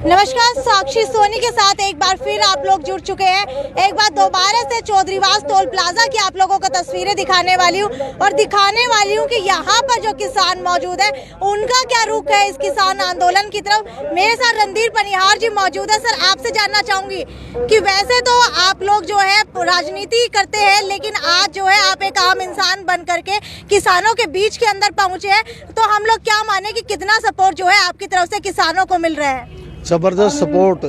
नमस्कार, साक्षी सोनी के साथ एक बार फिर आप लोग जुड़ चुके हैं। एक बार दोबारा से चौधरीवास टोल प्लाजा की आप लोगों को तस्वीरें दिखाने वाली हूँ और दिखाने वाली हूँ कि यहाँ पर जो किसान मौजूद है उनका क्या रुख है इस किसान आंदोलन की तरफ। मेरे साथ रणधीर पनिहार जी मौजूद है। सर, आपसे जानना चाहूंगी कि वैसे तो आप लोग जो है राजनीति करते हैं, लेकिन आज जो है आप एक आम इंसान बन करके किसानों के बीच के अंदर पहुंचे हैं, तो हम लोग क्या माने कि कितना सपोर्ट जो है आपकी तरफ से किसानों को मिल रहा है? जबरदस्त सपोर्ट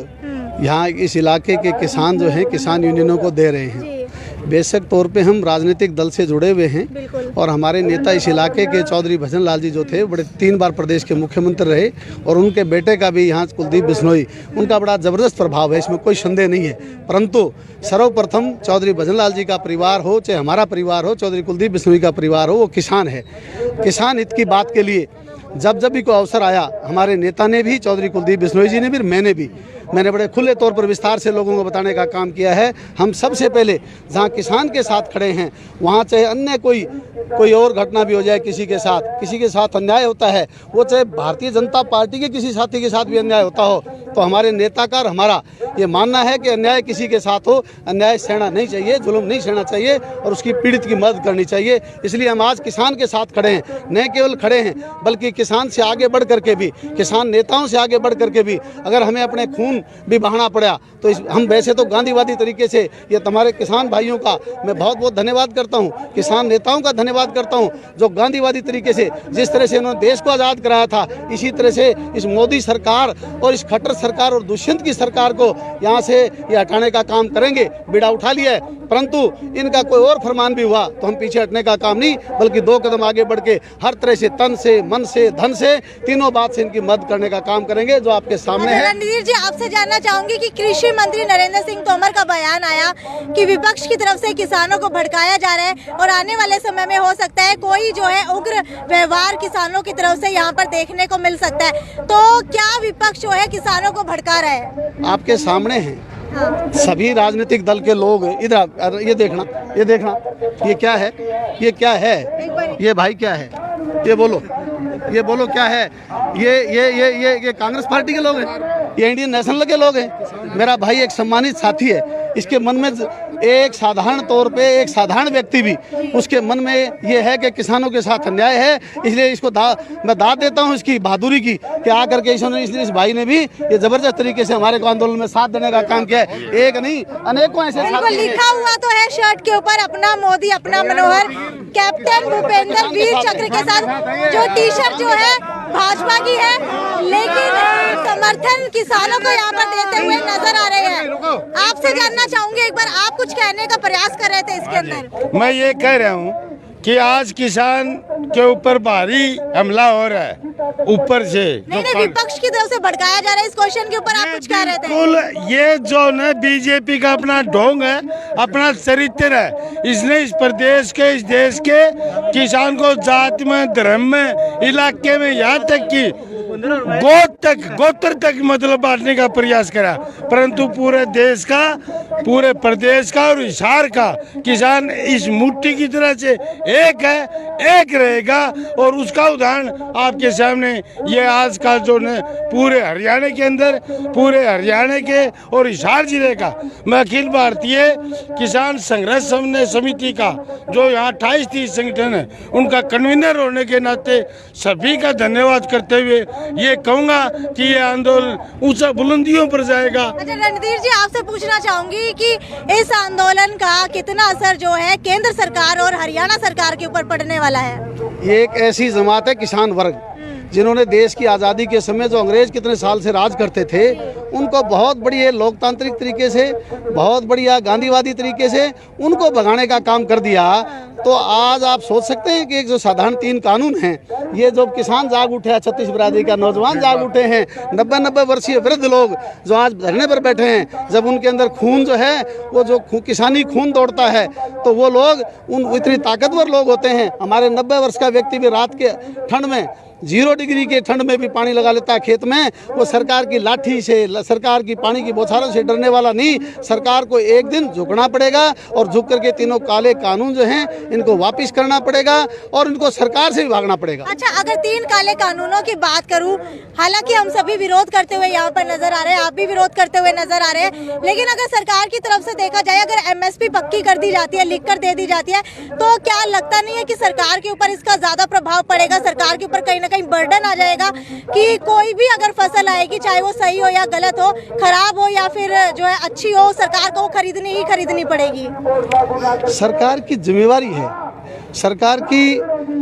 यहाँ इस इलाके के किसान जो हैं किसान यूनियनों को दे रहे हैं। बेशक तौर पे हम राजनीतिक दल से जुड़े हुए हैं और हमारे नेता इस इलाके के चौधरी भजन लाल जी जो थे बड़े 3 बार प्रदेश के मुख्यमंत्री रहे और उनके बेटे का भी यहाँ कुलदीप बिश्नोई, उनका बड़ा ज़बरदस्त प्रभाव है, इसमें कोई संदेह नहीं है। परंतु सर्वप्रथम चौधरी भजन लाल जी का परिवार हो चाहे हमारा परिवार हो, चौधरी कुलदीप बिश्नोई का परिवार हो, वो किसान है। किसान हित की बात के लिए जब भी कोई अवसर आया, हमारे नेता ने भी, चौधरी कुलदीप बिश्नोई जी ने भी, मैंने बड़े खुले तौर पर विस्तार से लोगों को बताने का काम किया है। हम सबसे पहले जहां किसान के साथ खड़े हैं, वहां चाहे अन्य कोई और घटना भी हो जाए, किसी के साथ अन्याय होता है, वो चाहे भारतीय जनता पार्टी के किसी साथी के साथ भी अन्याय होता हो, तो हमारे नेता का और हमारा ये मानना है कि अन्याय किसी के साथ हो, अन्याय सहना नहीं चाहिए, जुल्म नहीं सहना चाहिए और उसकी पीड़ित की मदद करनी चाहिए। इसलिए हम आज किसान के साथ खड़े हैं, न केवल खड़े हैं बल्कि किसान से आगे बढ़ करके भी, किसान नेताओं से आगे बढ़ करके भी अगर हमें अपने खून भी बहाना पड़ा तो हम वैसे तो गांधीवादी तरीके से ये तुम्हारे किसान भाइयों का मैं बहुत बहुत धन्यवाद करता हूँ, किसान नेताओं का धन्यवाद करता हूँ जो गांधीवादी तरीके से जिस तरह से उन्होंने देश को आज़ाद कराया था, इसी तरह से इस मोदी सरकार और इस खट्टर सरकार और दुष्यंत की सरकार को यहाँ से ये हटाने का काम करेंगे। बीड़ा उठा लिया है, परंतु इनका कोई और फरमान भी हुआ तो हम पीछे हटने का काम नहीं बल्कि 2 कदम आगे बढ़ के हर तरह से, तन से, मन से, धन से, तीनों बात से इनकी मदद करने का काम करेंगे जो आपके सामने है। रणधीर जी, आपसे जानना चाहूंगी कि कृषि मंत्री नरेंद्र सिंह तोमर का बयान आया कि विपक्ष की तरफ से किसानों को भड़काया जा रहा है और आने वाले समय में हो सकता है कोई जो है उग्र व्यवहार किसानों की तरफ से यहाँ पर देखने को मिल सकता है, तो क्या विपक्ष जो है किसानों को भड़का रहा है? आपके सामने है। हाँ। सभी राजनीतिक दल के लोग इधर ये देखना ये क्या है, ये भाई क्या है, ये बोलो क्या है? ये कांग्रेस पार्टी के लोग हैं, ये इंडियन नेशनल के लोग हैं। मेरा भाई एक सम्मानित साथी है, इसके मन में एक साधारण तौर पे एक साधारण व्यक्ति भी उसके मन में ये है कि किसानों के साथ अन्याय है, इसलिए इसको मैं दाद देता हूँ इसकी बहादुरी की कि आकर के इस भाई ने भी ये जबरदस्त तरीके से हमारे को आंदोलन में साथ देने का काम किया है। एक नहीं, अनेकों ऐसे लिखा हुआ तो है शर्ट के ऊपर, अपना मोदी अपना मनोहर, कैप्टन भूपेंद्र वीर चक्र के साथ जो टी-शर्ट जो है भाजपा की है, लेकिन समर्थन किसानों को यहाँ पर देते हुए नजर आ रहे हैं। आपसे जानना चाहूंगी, एक बार आप कुछ कहने का प्रयास कर रहे थे इसके अंदर। मैं ये कह रहा हूँ कि आज किसान के ऊपर भारी हमला हो रहा है ऊपर से, नहीं, विपक्ष की तरफ से भड़काया जा रहा है। इस क्वेश्चन के ऊपर आप कुछ कह रहे थे। ये जो न बीजेपी का अपना ढोंग है, अपना चरित्र है, इसने इस प्रदेश के, इस देश के किसान को जाति में, धर्म में, इलाके में, यहाँ तक कि गोत्र तक मतलब बांटने का प्रयास करा, परंतु पूरे देश का, पूरे प्रदेश का और हिसार का किसान इस मुट्ठी की तरह से एक है, एक रहेगा। और उसका उदाहरण आपके सामने ये आज का जो न पूरे हरियाणा के अंदर, पूरे हरियाणा के और हिसार जिले का, मैं अखिल भारतीय किसान संघर्ष समिति का जो यहाँ 28-30 संगठन है उनका कन्वीनर होने के नाते सभी का धन्यवाद करते हुए ये कहूँगा कि ये आंदोलन ऊंचा बुलंदियों पर जाएगा। अच्छा रणधीर जी, आपसे पूछना चाहूंगी कि इस आंदोलन का कितना असर जो है केंद्र सरकार और हरियाणा सरकार के ऊपर पड़ने वाला है? ये एक ऐसी जमात है किसान वर्ग जिन्होंने देश की आज़ादी के समय जो अंग्रेज कितने साल से राज करते थे, उनको बहुत बढ़िया लोकतांत्रिक तरीके से, बहुत बढ़िया गांधीवादी तरीके से उनको भगाने का काम कर दिया। तो आज आप सोच सकते हैं कि एक जो साधारण 3 कानून हैं, ये जो किसान जाग उठे हैं, 36 बिरादरी का नौजवान जाग उठे हैं, 90 वर्षीय वृद्ध लोग जो आज धरने पर बैठे हैं, जब उनके अंदर खून जो है वो जो किसानी खून दौड़ता है तो वो लोग इतनी ताकतवर लोग होते हैं। हमारे 90 वर्ष का व्यक्ति भी रात के ठंड में 0 डिग्री के ठंड में भी पानी लगा लेता है खेत में, वो सरकार की लाठी से, सरकार की पानी की बौछारों से डरने वाला नहीं। सरकार को एक दिन झुकना पड़ेगा और झुक करके तीनों काले कानून जो हैं इनको वापस करना पड़ेगा और इनको सरकार से भी भागना पड़ेगा। अच्छा, अगर 3 काले कानूनों की बात करूं, हालांकि हम सभी विरोध करते हुए यहाँ पर नजर आ रहे हैं, आप भी विरोध करते हुए नजर आ रहे हैं, लेकिन अगर सरकार की तरफ से देखा जाए, अगर MSP पक्की कर दी जाती है, लिख कर दे दी जाती है, तो क्या लगता नहीं है कि सरकार के ऊपर इसका ज्यादा प्रभाव पड़ेगा? सरकार के ऊपर कहीं ना कहीं बर्डन आ जाएगा कि कोई भी अगर फसल आएगी, चाहे वो सही हो या गलत हो, खराब हो या फिर जो है अच्छी हो, सरकार को खरीदनी पड़ेगी। सरकार की जिम्मेवारी है, सरकार की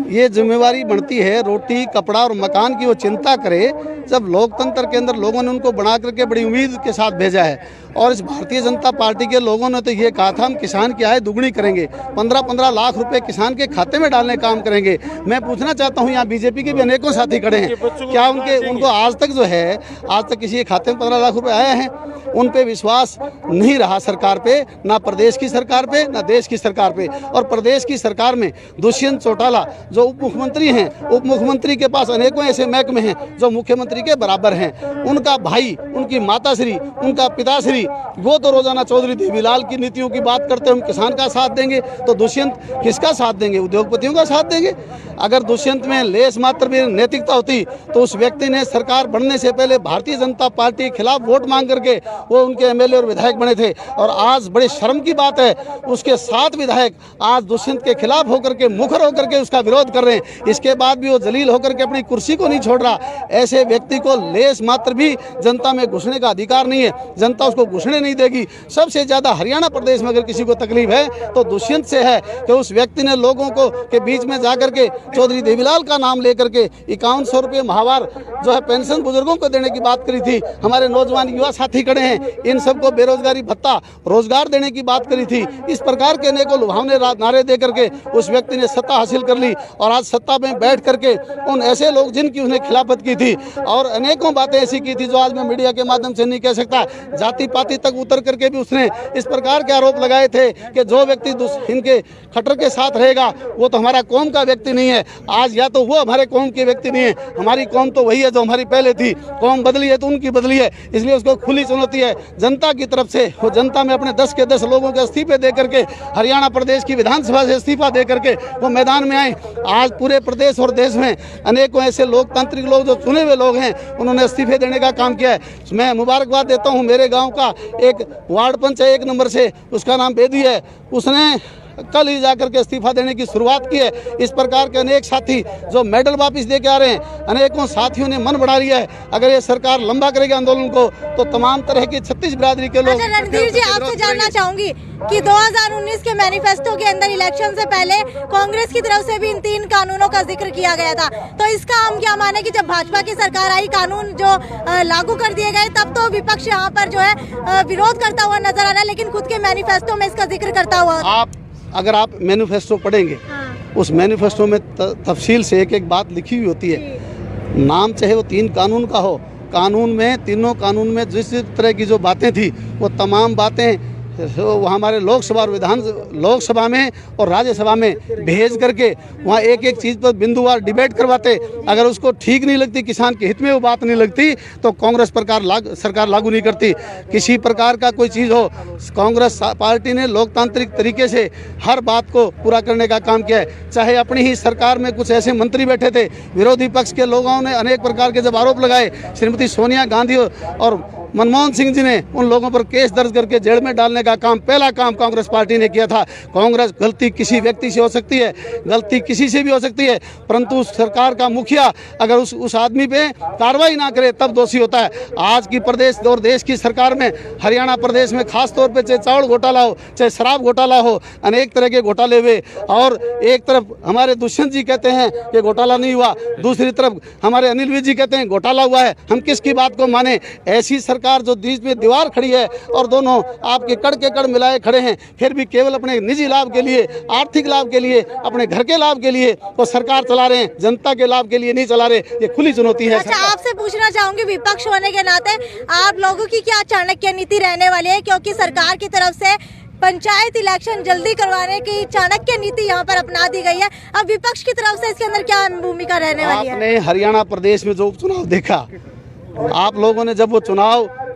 ये जिम्मेवारी बनती है रोटी कपड़ा और मकान की वो चिंता करे। जब लोकतंत्र के अंदर लोगों ने उनको बना करके बड़ी उम्मीद के साथ भेजा है और इस भारतीय जनता पार्टी के लोगों ने तो ये कहा था हम किसान की आय दुगनी करेंगे, 15-15 लाख रुपए किसान के खाते में डालने का काम करेंगे। मैं पूछना चाहता हूँ, यहाँ बीजेपी के भी अनेकों साथी खड़े हैं, क्या उनको आज तक जो है, आज तक किसी के खाते में 15 लाख रुपए आए हैं? उन पे विश्वास नहीं रहा सरकार पे, ना प्रदेश की सरकार पे, ना देश की सरकार पे। और प्रदेश की सरकार में दुष्यंत चौटाला जो उप मुख्यमंत्री हैं, उप मुख्यमंत्री के पास अनेकों ऐसे महकमे हैं जो मुख्यमंत्री के बराबर हैं। उनका भाई, उनकी माताश्री, उनका पिताश्री, वो तो रोजाना चौधरी देवीलाल की नीतियों की बात करते हैं, हम किसान का साथ देंगे, तो दुष्यंत किसका साथ देंगे? उद्योगपतियों का साथ देंगे। अगर दुष्यंत में लेस मात्र भी नैतिकता होती तो उस व्यक्ति ने सरकार बनने से पहले भारतीय जनता पार्टी के खिलाफ वोट मांग करके वो उनके MLA और विधायक बने थे। और आज बड़े शर्म की बात है, उसके 7 विधायक आज दुष्यंत के खिलाफ होकर के, मुखर होकर के उसका विरोध कर रहे हैं। इसके बाद भी वो जलील होकर के अपनी कुर्सी को नहीं छोड़ रहा। ऐसे व्यक्ति को लेस मात्र भी जनता में घुसने का अधिकार नहीं है, जनता उसको घुसने नहीं देगी। सबसे ज्यादा हरियाणा प्रदेश में अगर किसी को तकलीफ है तो दुष्यंत से है कि उस व्यक्ति ने लोगों को के बीच में जाकर के चौधरी देवीलाल का नाम लेकर के 5100 रुपये माहवार जो है पेंशन बुजुर्गों को देने की बात करी थी। हमारे नौजवान युवा साथी खड़े हैं, इन सबको बेरोजगारी भत्ता, रोजगार देने की बात करी थी। इस प्रकार के अनेकों लुभावने नारे दे करके उस व्यक्ति ने सत्ता हासिल कर ली और आज सत्ता में बैठ करके उन ऐसे लोग जिनकी उसने खिलाफत की थी और अनेकों बातें ऐसी की थी जो आज मैं मीडिया के माध्यम से नहीं कह सकता, जाति पाति तक उतर करके भी उसने इस प्रकार के आरोप लगाए थे कि जो व्यक्ति इनके खट्टर के साथ रहेगा वो तो हमारा कौम का व्यक्ति नहीं है। आज या तो वो हमारे कौम के व्यक्ति नहीं है, हमारी कौम तो वही है जो हमारी पहले थी। कौम बदली है तो उनकी बदली है, इसलिए उसको खुली चुनौती है जनता की तरफ से। वो जनता में अपने 10 के 10 लोगों के इस्तीफे दे करके, हरियाणा प्रदेश की विधानसभा से इस्तीफा दे करके वो मैदान में आए। आज पूरे प्रदेश और देश में अनेकों ऐसे लोकतांत्रिक लोग जो चुने हुए लोग हैं उन्होंने इस्तीफे देने का काम किया है। मैं मुबारकबाद देता हूँ, मेरे गाँव का एक वार्ड पंच 1 नंबर से, उसका नाम बेदी है, उसने कल ही जाकर के इस्तीफा देने की शुरुआत की है। इस प्रकार के अनेक साथी जो मेडल वापस दे के आ रहे हैं, अनेकों साथियों ने मन बढ़ा लिया है। अगर ये सरकार लंबा करेगी आंदोलन को तो तमाम तरह की 36 बिरादरी के लोग। अच्छा रणधीर जी, आपसे जानना चाहूंगी कि 2019 के मैनिफेस्टो के अंदर इलेक्शन से पहले कांग्रेस की तरफ से भी इन 3 कानूनों का जिक्र किया गया था, तो इसका हम क्या माने कि जब भाजपा की सरकार आई, कानून जो लागू कर दिए गए, तब तो विपक्ष यहाँ पर जो है विरोध करता हुआ नजर आ रहा है, लेकिन खुद के मैनिफेस्टो में इसका जिक्र करता हुआ। अगर आप मैनिफेस्टो पढ़ेंगे, उस मैनिफेस्टो में तफसील से एक एक बात लिखी हुई होती है। नाम चाहे वो 3 कानून का हो, कानून में, तीनों कानून में जिस तरह की जो बातें थी वो तमाम बातें वो हमारे लोकसभा और लोकसभा में और राज्यसभा में भेज करके वहाँ एक एक चीज़ पर बिंदुवार डिबेट करवाते। अगर उसको ठीक नहीं लगती, किसान के हित में वो बात नहीं लगती, तो कांग्रेस सरकार लागू नहीं करती। किसी प्रकार का कोई चीज़ हो, कांग्रेस पार्टी ने लोकतांत्रिक तरीके से हर बात को पूरा करने का काम किया है। चाहे अपनी ही सरकार में कुछ ऐसे मंत्री बैठे थे, विरोधी पक्ष के लोगों ने अनेक प्रकार के जब आरोप लगाए, श्रीमती सोनिया गांधी और मनमोहन सिंह जी ने उन लोगों पर केस दर्ज करके जेल में डालने का काम, पहला काम कांग्रेस पार्टी ने किया था। कांग्रेस, गलती किसी व्यक्ति से हो सकती है, गलती किसी से भी हो सकती है, परंतु सरकार का मुखिया अगर उस आदमी पे कार्रवाई ना करे तब दोषी होता है। आज की प्रदेश और देश की सरकार में, हरियाणा प्रदेश में खास तौर पे चाहे चावल घोटाला हो, चाहे शराब घोटाला हो, अनेक तरह के घोटाले हुए। और एक तरफ हमारे दुष्यंत जी कहते हैं कि घोटाला नहीं हुआ, दूसरी तरफ हमारे अनिल विज जी कहते हैं घोटाला हुआ है। हम किसकी बात को माने? ऐसी सरकार जो बीच में दीवार खड़ी है और दोनों आपके कड़ के कड़ मिलाए खड़े हैं, फिर भी केवल अपने निजी लाभ के लिए, आर्थिक लाभ के लिए, अपने घर के लाभ के लिए वो सरकार चला रहे हैं, जनता के लाभ के लिए नहीं चला रहे। ये खुली चुनौती है। अच्छा, आपसे पूछना चाहूंगी, विपक्ष होने के नाते आप लोगों की क्या चाणक्य नीति रहने वाली है? क्योंकि सरकार की तरफ से पंचायत इलेक्शन जल्दी करवाने की चाणक्य नीति यहाँ पर अपना दी गई है। अब विपक्ष की तरफ से इसके अंदर क्या भूमिका रहने वाली है? आपने हरियाणा प्रदेश में जो उपचुनाव देखा, आप लोगों ने जब वो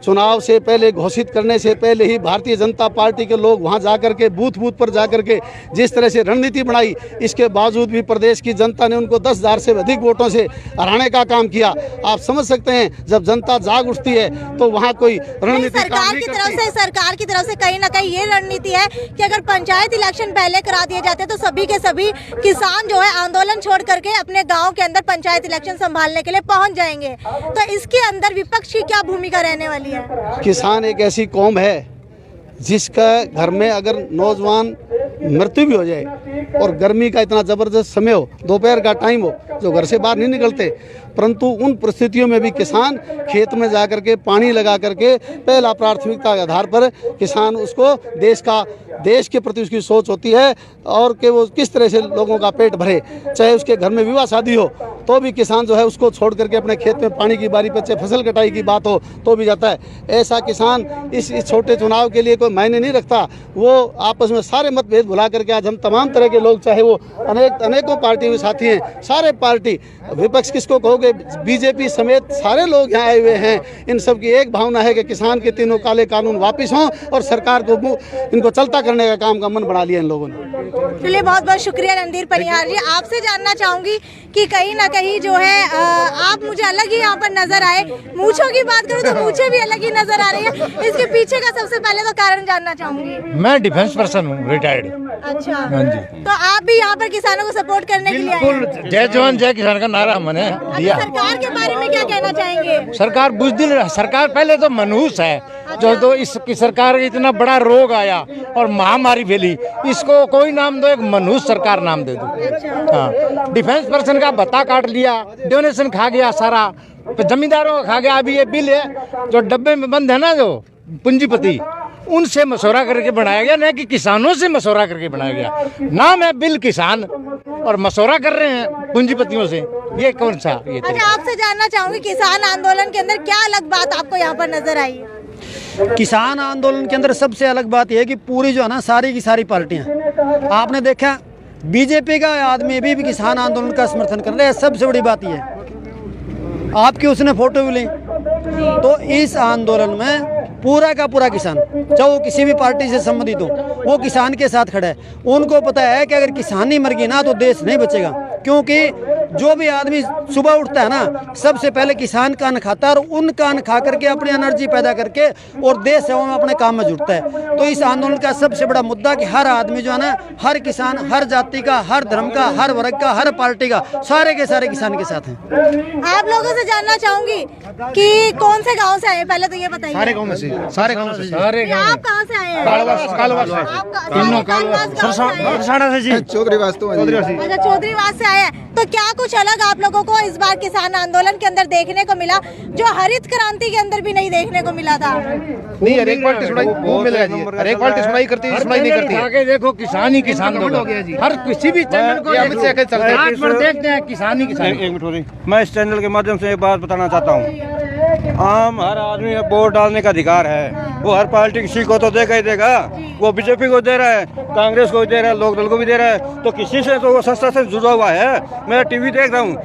चुनाव से पहले घोषित करने से पहले ही भारतीय जनता पार्टी के लोग वहां जाकर के बूथ पर जाकर के जिस तरह से रणनीति बनाई, इसके बावजूद भी प्रदेश की जनता ने उनको 10,000 से अधिक वोटों से हराने का काम किया। आप समझ सकते हैं जब जनता जाग उठती है तो वहां कोई रणनीति सरकार की तरफ से कहीं ना कहीं ये रणनीति है कि अगर पंचायत इलेक्शन पहले करा दिए जाते तो सभी के सभी किसान जो है आंदोलन छोड़ करके अपने गाँव के अंदर पंचायत इलेक्शन संभालने के लिए पहुँच जाएंगे। तो इसके अंदर विपक्ष की क्या भूमिका रहने वाली है? किसान एक ऐसी कौम है जिसका घर में अगर नौजवान मृत्यु भी हो जाए और गर्मी का इतना ज़बरदस्त समय हो, दोपहर का टाइम हो, जो घर से बाहर नहीं निकलते, परंतु उन परिस्थितियों में भी किसान खेत में जा करके पानी लगा करके पहला प्राथमिकता के आधार पर किसान उसको देश के प्रति उसकी सोच होती है और कि वो किस तरह से लोगों का पेट भरे। चाहे उसके घर में विवाह शादी हो तो भी किसान जो है उसको छोड़ करके अपने खेत में पानी की बारी पर, चाहे फसल कटाई की बात हो तो भी जाता है। ऐसा किसान इस छोटे चुनाव के लिए कोई मायने नहीं रखता। वो आपस में सारे मतभेद भुला करके आज हम तमाम तरह के लोग, चाहे वो अनेकों पार्टियों के साथी हैं, सारे पार्टी विपक्ष किसको कहोगे, बीजेपी समेत सारे लोग यहाँ आए हुए हैं। इन सब की एक भावना है कि किसान के तीनों काले कानून वापस हों और सरकार को इनको चलता करने का काम का मन बना लिया इन लोगों ने। चलिए, बहुत बहुत शुक्रिया रणधीर पनिहार जी। आपसे जानना चाहूंगी कि कहीं ना कहीं जो है आप मुझे अलग ही यहाँ पर नजर आए। मूंछों की बात करूँ तो मूंछें भी अलग ही नजर आ रही है। इसके पीछे का सबसे पहले तो कारण जानना चाहूंगी। मैं डिफेंस पर्सन हूँ, रिटायर्ड। अच्छा, हाँ जी। तो आप भी यहाँ पर किसानों को सपोर्ट करने के लिए आए हैं? बिल्कुल, जय जवान जय किसान का नारा मैंने दिया। सरकार के बारे में क्या कहना चाहेंगे? सरकार बुजदिल, सरकार पहले तो मनहूस है। जो तो इसकी सरकार इतना बड़ा रोग आया और महामारी फैली, इसको कोई नाम दो, एक मनहूस सरकार नाम दे दो। हाँ, डिफेंस पर्सन का भत्ता काट लिया, डोनेशन खा गया सारा, जमींदारों का खा गया। अभी ये बिल है जो डब्बे में बंद है ना, जो पूंजीपति, उनसे मशवरा करके बनाया गया, न कि किसानों से मशवरा करके बनाया गया। नाम है बिल किसान और मशवरा कर रहे हैं पूंजीपतियों से। ये कौन सा ये? अच्छा, आपसे जानना चाहूंगी किसान आंदोलन के अंदर क्या अलग बात आपको यहाँ पर नजर आई है? किसान आंदोलन के अंदर सबसे अलग बात यह है कि पूरी जो है ना सारी की सारी पार्टियां, आपने देखा बीजेपी का आदमी भी किसान आंदोलन का समर्थन कर रहे हैं। सबसे बड़ी बात यह है, आपकी उसने फोटो भी ली, तो इस आंदोलन में पूरा का पूरा किसान, चाहे वो किसी भी पार्टी से संबंधित हो, वो किसान के साथ खड़ा है। उनको पता है कि अगर किसान नहीं मर गई ना तो देश नहीं बचेगा, क्योंकि जो भी आदमी सुबह उठता है ना, सबसे पहले किसान का अन्न खाता है और उन का अन्न खा करके अपनी एनर्जी पैदा करके और देश सेवा में अपने काम में जुटता है। तो इस आंदोलन का सबसे बड़ा मुद्दा कि हर आदमी जो है ना, हर किसान, हर जाति का, हर धर्म का, हर वर्ग का, हर पार्टी का, सारे के सारे किसान के साथ हैं। आप लोगों से जानना चाहूंगी कि कौन से गांव से आए, पहले तो ये बताइए। सारे गांव में से, सारे गांव से। आप कहाँ से आए हैं? चौधरीवास से आए हैं। तो क्या कुछ अलग आप लोगों को इस बार किसान आंदोलन के अंदर देखने को मिला जो हरित क्रांति के अंदर भी नहीं देखने को मिला था? नहीं, हर एक पार्टी सुनाई मिलेगा जी, हर एक पार्टी सुनाई करती है, सुनाई नहीं करती है। आगे देखो, किसान ही किसान हो गया जी। हर किसी भी चैनल को देखते हैं, किसान ही किसान। एक मिनट हो रही, मैं इस चैनल के माध्यम से एक बात बताना चाहता हूँ। आम हर आदमी में वोट डालने का अधिकार है। वो हर पार्टी किसी को तो देगा ही देगा। वो बीजेपी को दे रहा है, कांग्रेस को दे रहा है, लोकदल को भी दे रहा है, तो किसी से तो वो सस्ता से जुड़ा हुआ है। मैं टीवी देख रहा हूँ,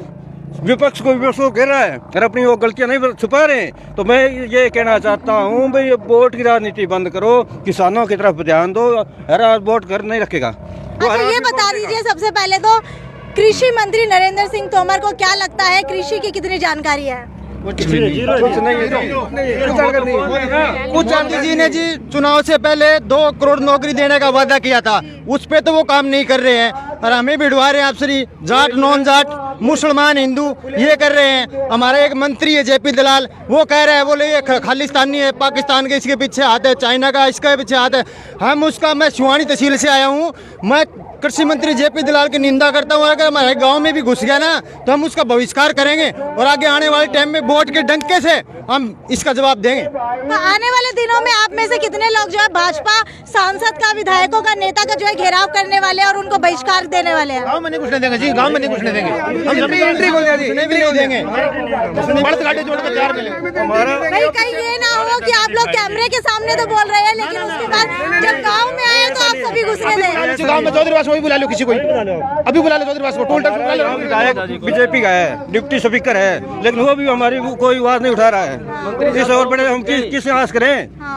विपक्ष को घेर रहा है और अपनी वो गलतियां नहीं छुपा रहे हैं। तो मैं ये कहना चाहता हूँ भाई, ये वोट की राजनीति बंद करो, किसानों की तरफ ध्यान दो। हर आज वोट घर नहीं रखेगा। अच्छा, ये बता दीजिए सबसे पहले तो कृषि मंत्री नरेंद्र सिंह तोमर को क्या लगता है, कृषि की कितनी जानकारी है? कुछ गांधी जी ने जी चुनाव से पहले 2 करोड़ नौकरी देने का वादा किया था, उस पे तो वो काम नहीं कर रहे हैं और हमें भिड़वा रहे हैं। आप श्री जाट नॉन जाट, मुसलमान हिंदू ये कर रहे हैं। हमारे एक मंत्री है जेपी दलाल, वो कह रहे हैं, बोले ये खालिस्तानी है, पाकिस्तान के इसके पीछे हाथ है, चाइना का इसके पीछे हाथ है। हम उसका, मैं सिवानी तहसील से आया हूँ, मैं कृषि मंत्री जेपी दलाल की निंदा करता हूँ। अगर हमारे गांव में भी घुस गया ना तो हम उसका बहिष्कार करेंगे और आगे आने वाले टाइम में वोट के डंके से हम इसका जवाब देंगे। तो आने वाले दिनों में आप में से कितने लोग जो है भाजपा सांसद का, विधायकों का, नेता का जो है घेराव करने वाले हैं और उनको बहिष्कार देने वाले हैं? गाँव में नहीं घुसने देंगे जी, गाँव में नहीं घुसने देंगे, हम सभी एंट्री को नहीं देंगे। कहीं ये ना हो कि आप लोग कैमरे के सामने तो बोल रहे हैं लेकिन उसके बाद जब गाँव में आए तो आप सभी घुसने दें। गाँव में चौधरीवास वही बुला लो, किसी को अभी बुला लो, चौधरीवास को टोल टैक्स बीजेपी का है, डिप्टी स्पीकर है, लेकिन वो भी हमारी कोई आवाज नहीं उठा रहा है। इस और बड़े हम किस आस करें?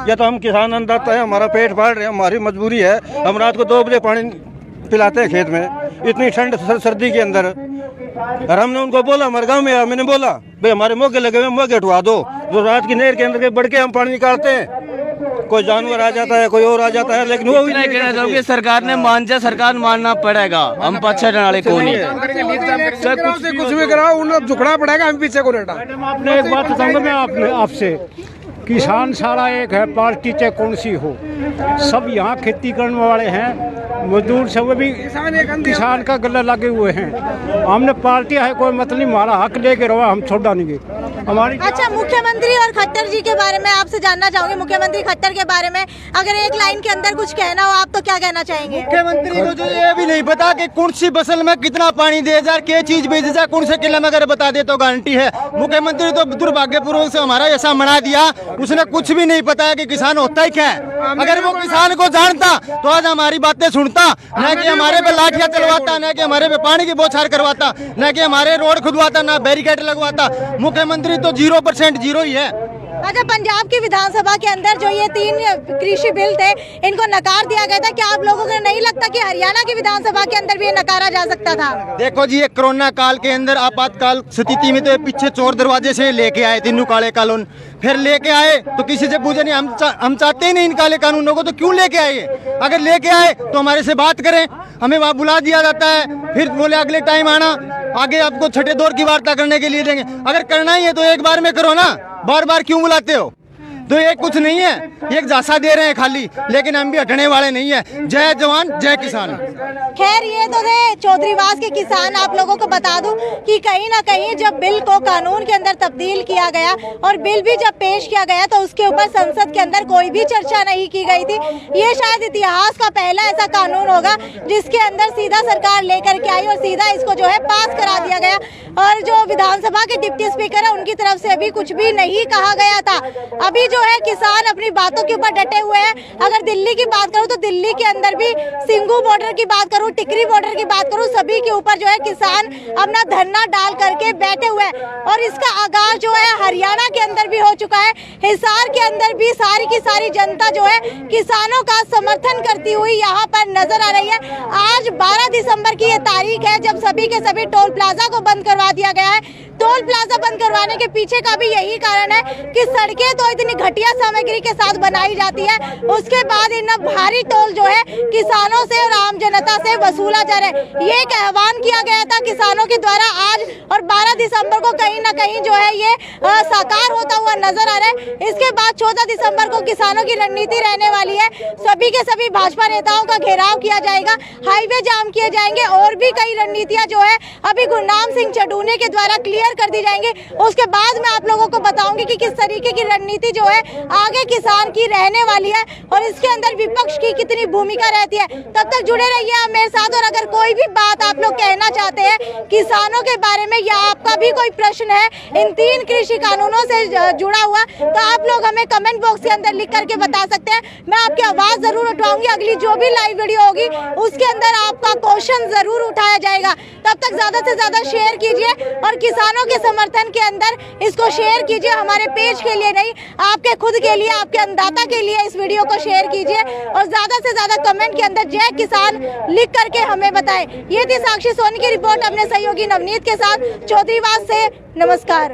या तो हम किसान अन्नदाता है, हमारा पेट पाल रहे हैं, हमारी मजबूरी है। हम रात को 2 बजे पानी पिलाते हैं खेत में, इतनी ठंड सर्दी के अंदर। और हमने उनको बोला, हमारे गाँव में मैंने बोला भाई हमारे मोगे लगे हुए, मोगे उठवा दो। जो रात की नहर के अंदर के बढ़ के हम पानी निकालते हैं, कोई जानवर आ जाता है, कोई और आ जाता है, लेकिन वो भी नहीं कहना चाहूँगी सरकार ने मान जाए, सरकार मानना पड़ेगा। हम पीछे वाले को नहीं, कुछ भी कराओ उन्हें झुकना पड़ेगा, हम पीछे को नहीं। आपने एक बात बताऊंगा मैं आपसे, किसान सारा एक है, पार्टी चाहे कौन सी हो, सब यहाँ खेती करने वाले हैं, मजदूर सब भी किसान का गला लगे हुए हैं। हमने पार्टी है कोई मतलब नहीं, हमारा हक लेके रहो, हम छोड़ा नहीं हमारी। अच्छा, मुख्यमंत्री और खट्टर जी के बारे में आपसे जानना चाहूंगी। मुख्यमंत्री खट्टर के बारे में अगर एक लाइन के अंदर कुछ कहना हो आप तो क्या कहना चाहेंगे? मुख्यमंत्री को जो ये भी नहीं पता कि कौन सी फसल में कितना पानी दे जाए, क्या चीज बेच जाए, कौन से किले में अगर बता दे तो गारंटी है। मुख्यमंत्री तो दुर्भाग्यपूर्वक से हमारा ऐसा मना दिया, उसने कुछ भी नहीं पता है कि किसान होता ही क्या है। अगर वो किसान को जानता तो आज हमारी बातें सुनता, न कि हमारे पे लाठियां चलवाता, न कि हमारे पे पानी की बौछार करवाता, न कि हमारे रोड खुदवाता, न बैरिकेड लगवाता। मुख्यमंत्री तो 0% जीरो ही है। अच्छा, पंजाब की विधानसभा के अंदर जो ये 3 कृषि बिल थे इनको नकार दिया गया था, क्या आप लोगों को नहीं लगता कि हरियाणा की विधानसभा के अंदर भी ये नकारा जा सकता था? देखो जी, ये कोरोना काल के अंदर आपातकाल स्थिति में तो ये पीछे चोर दरवाजे से लेके आए तीनों काले कानून, फिर लेके आए तो किसी से पूछे नहीं। हम चाहते ही नहीं इन काले कानूनों को, तो क्यों लेके आए? अगर लेके आए तो हमारे से बात करें, हमें वहाँ बुला दिया जाता है, फिर बोले अगले टाइम आना, आगे आपको छठे दौर की वार्ता करने के लिए देंगे। अगर करना ही है तो एक बार में करो ना, बार बार क्यों बुलाते हो? तो ये कुछ नहीं है, एक झांसा दे रहे हैं खाली, लेकिन हम भी हटने वाले नहीं है। जय जवान जय किसान। खैर, ये तो थे चौधरीवास के किसान। आप लोगों को बता दूं कि कहीं ना कहीं जब बिल को कानून के अंदर तब्दील किया गया और बिल भी जब पेश किया गया तो उसके ऊपर संसद के अंदर कोई भी चर्चा नहीं की गई थी। ये शायद इतिहास का पहला ऐसा कानून होगा जिसके अंदर सीधा सरकार लेकर के आई और सीधा इसको जो है पास करा दिया गया। और जो विधानसभा के डिप्टी स्पीकर है उनकी तरफ से अभी कुछ भी नहीं कहा गया था। अभी जो है किसान अपनी बातों के ऊपर डटे हुए हैं। अगर दिल्ली की बात करूं तो दिल्ली के अंदर भी सिंघू बॉर्डर की बात करूं, टिकरी बॉर्डर की बात करूं, सभी के ऊपर जो है किसान अपना धरना डाल करके बैठे हुए हैं। और इसका आगाज जो है हरियाणा के अंदर भी हो चुका है। हिसार के अंदर भी सारी की सारी जनता जो है किसानों का समर्थन करती हुई यहाँ पर नजर आ रही है। आज 12 दिसंबर की ये तारीख है जब सभी के सभी टोल प्लाजा को बंद करवा दिया गया है। टोल प्लाजा बंद करवाने के पीछे का भी यही कारण है कि सड़कें तो इतनी घटिया सामग्री के साथ बनाई जाती है, उसके बाद इन भारी टोल जो है किसानों से और आम जनता से वसूला जा रहा है। ये एक आह्वान किया गया था किसानों के द्वारा आज, और 12 दिसंबर को कहीं ना कहीं जो है ये साकार होता हुआ नजर आ रहा है। इसके बाद 14 दिसंबर को किसानों की रणनीति रहने वाली है। सभी के सभी भाजपा नेताओं का घेराव किया जाएगा, हाईवे जाम किए जाएंगे और भी कई रणनीतियां जो है अभी गुरनाम सिंह चडूने के द्वारा क्लियर कर दी जाएंगे। उसके बाद मैं आप लोगों को बताऊंगी कि किस तरीके की रणनीति जो है आगे किसान की रहने वाली है और इसके अंदर विपक्ष की कितनी भूमिका रहती है। तब तक जुड़े रहिए आप मेरे साथ। और अगर कोई भी बात आप लोग कहना चाहते हैं किसानों के बारे में या आपका भी कोई प्रश्न है इन 3 कृषि कानूनों से जुड़ा हुआ, तो आप लोग हमें कमेंट बॉक्स के अंदर लिख करके बता सकते हैं। मैं आपकी आवाज जरूर उठाऊंगी। अगली जो भी लाइव वीडियो होगी उसके अंदर आपका क्वेश्चन जरूर उठाया जाएगा। तब तक ज्यादा से ज्यादा शेयर कीजिए और किसानों के समर्थन के अंदर इसको शेयर कीजिए। हमारे पेज के लिए नहीं, आपके खुद के लिए, आपके अन्नदाता के लिए इस वीडियो को शेयर कीजिए और ज्यादा से ज्यादा कमेंट के अंदर जय किसान लिख करके हमें बताएं। ये थी साक्षी सोनी की रिपोर्ट अपने सहयोगी नवनीत के साथ चौधरीवास से। नमस्कार।